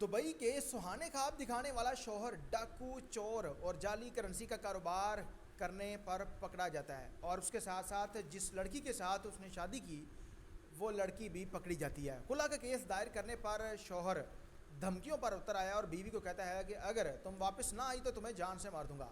Dubai کے سہانے خواب دکھانے والا شوہر ڈاکو چور اور جعلی کرنسی کا کاروبار کرنے پر پکڑا جاتا ہے، اور اس کے ساتھ ساتھ جس لڑکی کے ساتھ اس نے شادی کی وہ لڑکی بھی پکڑی جاتی ہے۔ خلا کا کیس دائر کرنے پر شوہر دھمکیوں پر اتر آیا اور بیوی کو کہتا ہے کہ اگر تم واپس نہ آئی تو تمہیں جان سے مار دوں گا،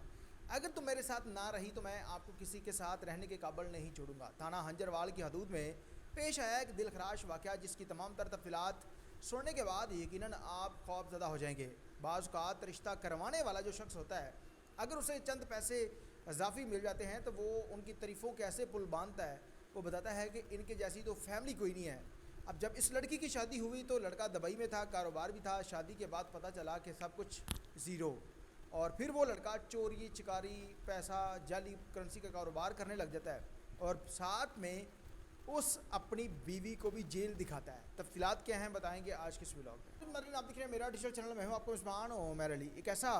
اگر تم میرے ساتھ نہ رہی تو میں آپ کو کسی کے ساتھ رہنے کے قابل نہیں چھوڑوں گا۔ تھانہ ہنجروال کی حدود میں پیش آیا ایک دل خراش واقعہ، جس کی تمام تر تفصیلات سننے کے بعد یقیناً آپ خوف زدہ ہو جائیں گے۔ بعض اوقات رشتہ کروانے والا جو شخص ہوتا ہے، اگر اسے چند پیسے اضافی مل جاتے ہیں تو وہ ان کی تعریفوں کے ایسے پل باندھتا ہے، وہ بتاتا ہے کہ ان کے جیسی تو فیملی کوئی نہیں ہے۔ اب جب اس لڑکی کی شادی ہوئی تو لڑکا دبئی میں تھا، کاروبار بھی تھا۔ شادی کے بعد پتہ چلا کہ سب کچھ زیرو، اور پھر وہ لڑکا چوری چکاری پیسہ جعلی کرنسی کا کاروبار کرنے لگ جاتا ہے، اور ساتھ میں اس اپنی بیوی کو بھی جیل دکھاتا ہے۔ تفصیلات کیا ہیں بتائیں گے آج کے اس ولاگ میں۔ مرین آپ دیکھ رہے ہیں میرا ڈیجیٹل چینل، میں ہوں آپ کو مسمان عمیر علی۔ ایک ایسا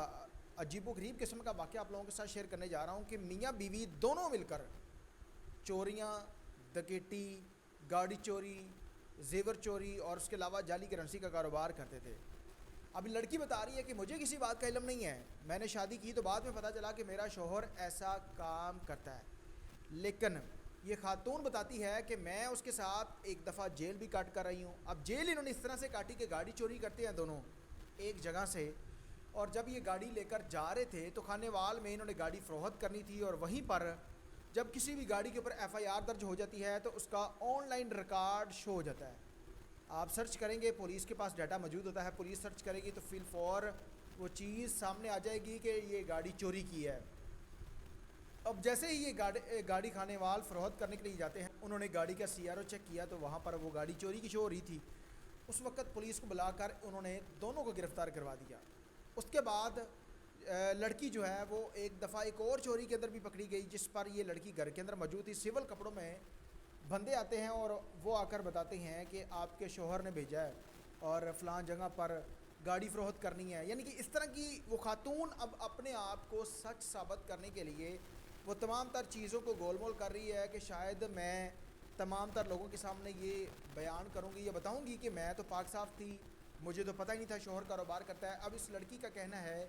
عجیب و غریب قسم کا واقعہ آپ لوگوں کے ساتھ شیئر کرنے جا رہا ہوں کہ میاں بیوی دونوں مل کر چوریاں، ڈکیٹی، گاڑی چوری، زیور چوری اور اس کے علاوہ جعلی کرنسی کا کاروبار کرتے تھے۔ اب لڑکی بتا رہی ہے کہ مجھے کسی بات کا علم نہیں ہے، میں نے شادی کی تو بعد میں پتہ چلا کہ میرا شوہر ایسا کام کرتا ہے، لیکن یہ خاتون بتاتی ہے کہ میں اس کے ساتھ ایک دفعہ جیل بھی کاٹ کر رہی ہوں۔ اب جیل انہوں نے اس طرح سے کاٹی کہ گاڑی چوری کرتے ہیں دونوں ایک جگہ سے، اور جب یہ گاڑی لے کر جا رہے تھے تو کھانے وال میں انہوں نے گاڑی فروخت کرنی تھی، اور وہیں پر جب کسی بھی گاڑی کے اوپر ایف آئی آر درج ہو جاتی ہے تو اس کا آن لائن ریکارڈ شو ہو جاتا ہے۔ آپ سرچ کریں گے، پولیس کے پاس ڈیٹا موجود ہوتا ہے، پولیس سرچ کرے گی تو فی الفور وہ چیز سامنے آ جائے گی کہ یہ گاڑی چوری کی ہے۔ اب جیسے ہی یہ گاڑی کھانے وال فروخت کرنے کے لیے جاتے ہیں، انہوں نے گاڑی کا سی آر او چیک کیا تو وہاں پر وہ گاڑی چوری کی شو ہو رہی تھی۔ اس وقت پولیس کو بلا کر انہوں نے دونوں کو گرفتار کروا دیا۔ اس کے بعد لڑکی جو ہے وہ ایک دفعہ ایک اور چوری کے اندر بھی پکڑی گئی، جس پر یہ لڑکی گھر کے اندر موجود تھی۔ سول کپڑوں میں بندے آتے ہیں اور وہ آ کر بتاتے ہیں کہ آپ کے شوہر نے بھیجا ہے اور فلاں جگہ پر گاڑی فروخت کرنی ہے۔ یعنی کہ اس طرح کی وہ خاتون اب اپنے آپ کو سچ ثابت کرنے کے لیے وہ تمام تر چیزوں کو گول مول کر رہی ہے کہ شاید میں تمام تر لوگوں کے سامنے یہ بیان کروں گی یا بتاؤں گی کہ میں تو پاک صاف تھی، مجھے تو پتہ ہی نہیں تھا شوہر کاروبار کرتا ہے۔ اب اس لڑکی کا کہنا ہے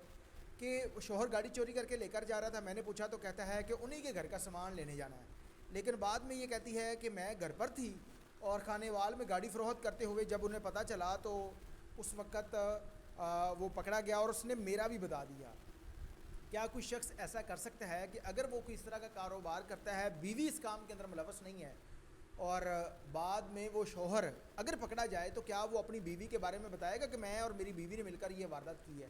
کہ شوہر گاڑی چوری کر کے لے کر جا رہا تھا، میں نے پوچھا تو کہتا ہے کہ انہی کے گھر کا سامان لینے جانا ہے، لیکن بعد میں یہ کہتی ہے کہ میں گھر پر تھی اور کھانے وال میں گاڑی فروخت کرتے ہوئے جب انہیں پتہ چلا تو اس وقت وہ پکڑا گیا اور اس نے میرا بھی بتا دیا۔ کیا کوئی شخص ایسا کر سکتا ہے کہ اگر وہ کوئی اس طرح کا کاروبار کرتا ہے، بیوی اس کام کے اندر ملوث نہیں ہے، اور بعد میں وہ شوہر اگر پکڑا جائے تو کیا وہ اپنی بیوی کے بارے میں بتائے گا کہ میں اور میری بیوی نے مل کر یہ واردات کی ہے؟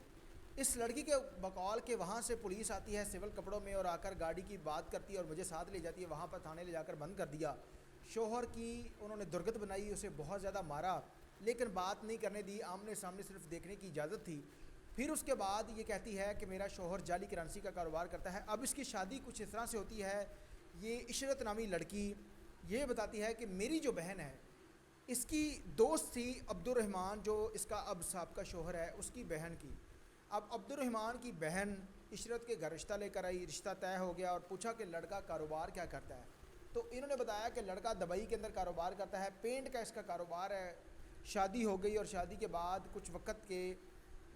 اس لڑکی کے بقول کے وہاں سے پولیس آتی ہے سول کپڑوں میں اور آ کر گاڑی کی بات کرتی ہے اور مجھے ساتھ لے جاتی ہے، وہاں پر تھانے لے جا کر بند کر دیا۔ شوہر کی انہوں نے درگت بنائی، اسے بہت زیادہ مارا، لیکن بات نہیں کرنے دی، آمنے سامنے صرف دیکھنے کی اجازت تھی۔ پھر اس کے بعد یہ کہتی ہے کہ میرا شوہر جعلی کرنسی کا کاروبار کرتا ہے۔ اب اس کی شادی کچھ اس طرح سے ہوتی ہے، یہ عشرت نامی لڑکی یہ بتاتی ہے کہ میری جو بہن ہے اس کی دوست تھی عبد الرحمن، جو اس کا اب سابقہ شوہر ہے، اس کی بہن کی۔ اب عبد الرحمن کی بہن عشرت کے گھر رشتہ لے کر آئی، رشتہ طے ہو گیا اور پوچھا کہ لڑکا کاروبار کیا کرتا ہے، تو انہوں نے بتایا کہ لڑکا دبئی کے اندر کاروبار کرتا ہے، پینٹ کا اس کا کاروبار ہے۔ شادی ہو گئی اور شادی کے بعد کچھ وقت کے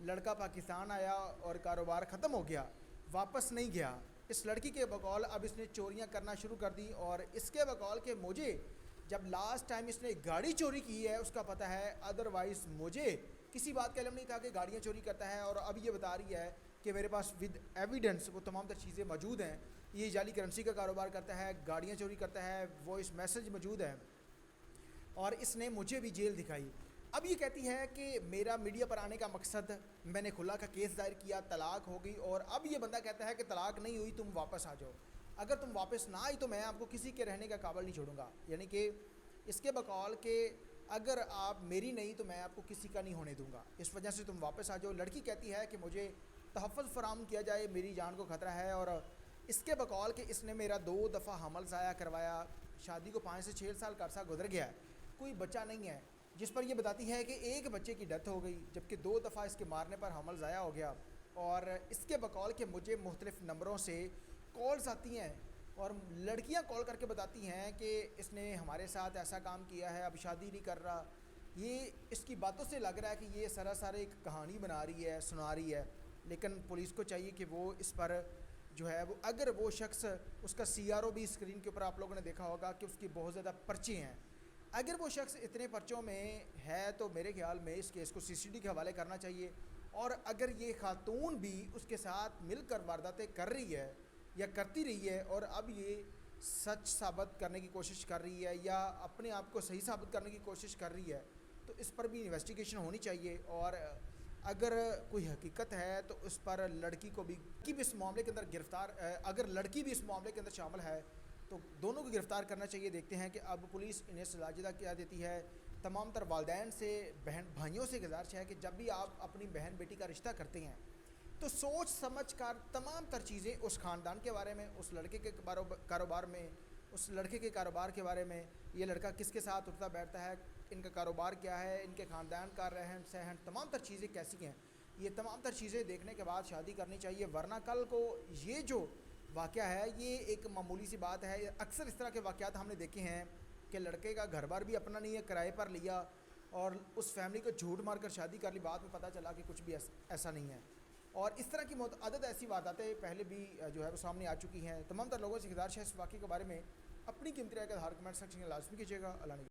لڑکا پاکستان آیا اور کاروبار ختم ہو گیا، واپس نہیں گیا۔ اس لڑکی کے بقول اب اس نے چوریاں کرنا شروع کر دی، اور اس کے بقول کہ مجھے جب لاسٹ ٹائم اس نے گاڑی چوری کی ہے اس کا پتہ ہے، ادروائز مجھے کسی بات کا علم نہیں تھا کہ گاڑیاں چوری کرتا ہے۔ اور اب یہ بتا رہی ہے کہ میرے پاس ود ایویڈنس وہ تمام تر چیزیں موجود ہیں، یہ جعلی کرنسی کا کاروبار کرتا ہے، گاڑیاں چوری کرتا ہے، وائس میسج موجود ہے، اور اس نے مجھے بھی جیل دکھائی۔ اب یہ کہتی ہے کہ میرا میڈیا پر آنے کا مقصد، میں نے خلا کا کیس دائر کیا، طلاق ہو گئی، اور اب یہ بندہ کہتا ہے کہ طلاق نہیں ہوئی، تم واپس آ جاؤ، اگر تم واپس نہ آئی تو میں آپ کو کسی کے رہنے کا قابل نہیں چھوڑوں گا۔ یعنی کہ اس کے بقول کہ اگر آپ میری نہیں تو میں آپ کو کسی کا نہیں ہونے دوں گا، اس وجہ سے تم واپس آ جاؤ۔ لڑکی کہتی ہے کہ مجھے تحفظ فراہم کیا جائے، میری جان کو خطرہ ہے، اور اس کے بقول کہ اس نے میرا 2 دفعہ حمل ضائع کروایا، شادی کو 5 سے 6 سال کا عرصہ گزر گیا ہے، کوئی بچہ نہیں ہے، جس پر یہ بتاتی ہے کہ ایک بچے کی ڈیتھ ہو گئی جبکہ 2 دفعہ اس کے مارنے پر حمل ضائع ہو گیا۔ اور اس کے بقول کہ مجھے مختلف نمبروں سے کالز آتی ہیں اور لڑکیاں کال کر کے بتاتی ہیں کہ اس نے ہمارے ساتھ ایسا کام کیا ہے، اب شادی نہیں کر رہا، یہ اس کی باتوں سے لگ رہا ہے کہ یہ سراسر ایک کہانی بنا رہی ہے، سنا رہی ہے، لیکن پولیس کو چاہیے کہ وہ اس پر جو ہے وہ اگر وہ شخص اس کا سی آر او بھی اسکرین کے اوپر آپ لوگوں نے دیکھا ہوگا کہ اس کی بہت زیادہ پرچے ہیں، اگر وہ شخص اتنے پرچوں میں ہے تو میرے خیال میں اس کیس کو سی سی ڈی کے حوالے کرنا چاہیے، اور اگر یہ خاتون بھی اس کے ساتھ مل کر وارداتیں کر رہی ہے یا کرتی رہی ہے اور اب یہ سچ ثابت کرنے کی کوشش کر رہی ہے یا اپنے آپ کو صحیح ثابت کرنے کی کوشش کر رہی ہے، تو اس پر بھی انویسٹیگیشن ہونی چاہیے، اور اگر کوئی حقیقت ہے تو اس پر لڑکی کو بھی اس معاملے کے اندر گرفتار، اگر لڑکی بھی اس معاملے کے اندر شامل ہے تو دونوں کو گرفتار کرنا چاہیے۔ دیکھتے ہیں کہ اب پولیس انہیں سزا جدہ کیا دیتی ہے۔ تمام تر والدین سے، بہن بھائیوں سے گزارش ہے کہ جب بھی آپ اپنی بہن بیٹی کا رشتہ کرتے ہیں تو سوچ سمجھ کر تمام تر چیزیں اس خاندان کے بارے میں، اس لڑکے کے کاروبار میں، اس لڑکے کے کاروبار کے بارے میں، یہ لڑکا کس کے ساتھ اٹھتا بیٹھتا ہے، ان کا کاروبار کیا ہے، ان کے خاندان کا رہن سہن، تمام تر چیزیں کیسی ہیں، یہ تمام تر چیزیں دیکھنے کے بعد شادی کرنی چاہیے، ورنہ کل کو یہ جو واقعہ ہے یہ ایک معمولی سی بات ہے۔ اکثر اس طرح کے واقعات ہم نے دیکھے ہیں کہ لڑکے کا گھر بار بھی اپنا نہیں ہے، کرائے پر لیا اور اس فیملی کو جھوٹ مار کر شادی کر لی، بعد میں پتہ چلا کہ کچھ بھی ایسا نہیں ہے، اور اس طرح کی متعدد ایسی وارداتیں پہلے بھی جو ہے وہ سامنے آ چکی ہیں۔ تمام تر لوگوں سے گزارش ہے اس واقعے کے بارے میں اپنی قیمتی رائے کا اظہار کمنٹ سیکشن میں لازمی کیجیے گا۔ اللہ نے